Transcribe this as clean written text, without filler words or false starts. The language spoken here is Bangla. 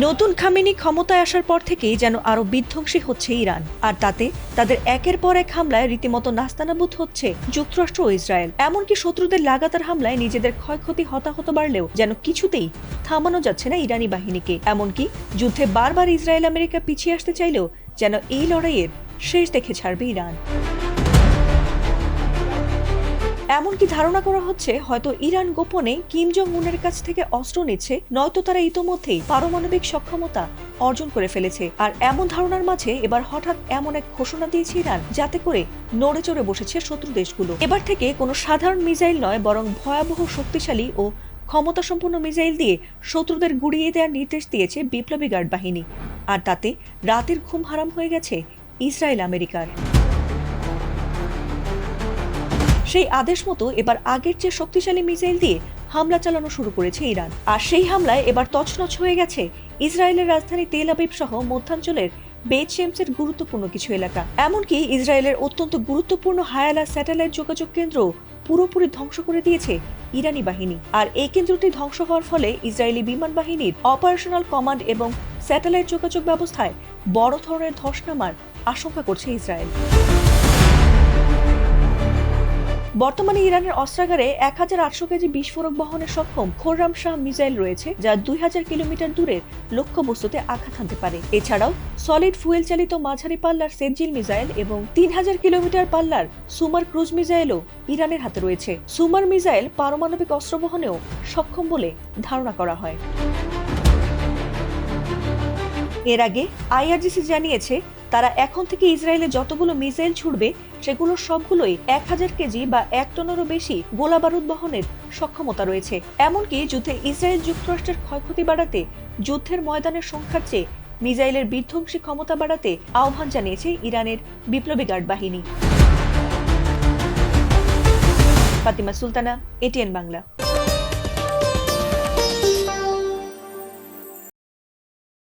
নতুন খামেনি ক্ষমতায় আসার পর থেকেই যেন আরো বিধ্বংসী হচ্ছে ইরান, আর তাতে তাদের একের পর এক হামলায় রীতিমতো নাস্তানাবুদ হচ্ছে যুক্তরাষ্ট্র ও ইসরায়েল। এমনকি শত্রুদের লাগাতার হামলায় নিজেদের ক্ষয়ক্ষতি হতাহত বাড়লেও যেন কিছুতেই থামানো যাচ্ছে না ইরানি বাহিনীকে। এমনকি যুদ্ধে বারবার ইসরায়েল আমেরিকা পিছিয়ে আসতে চাইলেও যেন এই লড়াইয়ের শেষ দেখে ছাড়বে ইরান। এমনকি ধারণা করা হচ্ছে হয়তো ইরান গোপনে কিম জং উনের কাছ থেকে অস্ত্র নিচ্ছে, নয়তো তারা ইতোমধ্যেই পারমাণবিক সক্ষমতা অর্জন করে ফেলেছে। আর এমন ধারণার মাঝে এবার হঠাৎ এমন এক ঘোষণা দিয়েছে ইরান, যাতে করে নড়ে চড়ে বসেছে শত্রু দেশগুলো। এবার থেকে কোনো সাধারণ মিসাইল নয়, বরং ভয়াবহ শক্তিশালী ও ক্ষমতাসম্পন্ন মিসাইল দিয়ে শত্রুদের গুড়িয়ে দেওয়ার নির্দেশ দিয়েছে বিপ্লবী গার্ড বাহিনী। আর তাতে রাতের ঘুম হারাম হয়ে গেছে ইসরায়েল আমেরিকার। সেই আদেশ মতো এবার আগের চেয়ে শক্তিশালী মিসাইল দিয়ে হামলা চালানো শুরু করেছে ইরান। আর সেই হামলায় এবার তছনছ হয়ে গেছে ইসরায়েলের রাজধানী তেল আবিব সহ মধ্যাঞ্চলের বেত শেমসের গুরুত্বপূর্ণ কিছু এলাকা। এমনকি ইসরায়েলের অত্যন্ত গুরুত্বপূর্ণ হায়ালা স্যাটেলাইট যোগাযোগ কেন্দ্র পুরোপুরি ধ্বংস করে দিয়েছে ইরানি বাহিনী। আর এই কেন্দ্রটি ধ্বংস হওয়ার ফলে ইসরায়েলি বিমান বাহিনীর অপারেশনাল কমান্ড এবং স্যাটেলাইট যোগাযোগ ব্যবস্থায় বড় ধরনের ধস নামার আশঙ্কা করছে ইসরায়েল। বর্তমানে ইরানের অস্ত্রাগারে 1800 কেজি বিস্ফোরক বহনে সক্ষম খোররাম শাহ মিসাইল রয়েছে, যা 2000 কিলোমিটার দূরের লক্ষ্যবস্তুতে আঘাত হানতে পারে। এছাড়াও সলিড ফুয়েল চালিত মাঝারি পাল্লার সেজিল মিসাইল এবং 3000 কিলোমিটার পাল্লার সুমার ক্রুজ মিসাইলও ইরানের হাতে রয়েছে। সুমার মিসাইল পারমাণবিক অস্ত্র বহনেও সক্ষম বলে ধারণা করা হয়। এর আগে আইআরজিসি জানিয়েছে তারা এখন থেকে ইসরায়েলে যতগুলো মিসাইল ছুড়বে সেগুলো সবগুলোই 1000 কেজি বা 1 টনেরও বেশি গোলা বারুদ বহনের সক্ষমতা রয়েছে। এমনকি যুদ্ধে ইসরায়েল যুক্তরাষ্ট্রের ক্ষয়ক্ষতি বাড়াতে যুদ্ধের ময়দানের সংখ্যার চেয়ে মিসাইলের বিধ্বংসী ক্ষমতা বাড়াতে আহ্বান জানিয়েছে ইরানের বিপ্লবী গার্ড বাহিনী। ফাতিমা সুলতানা, এটিএন বাংলা।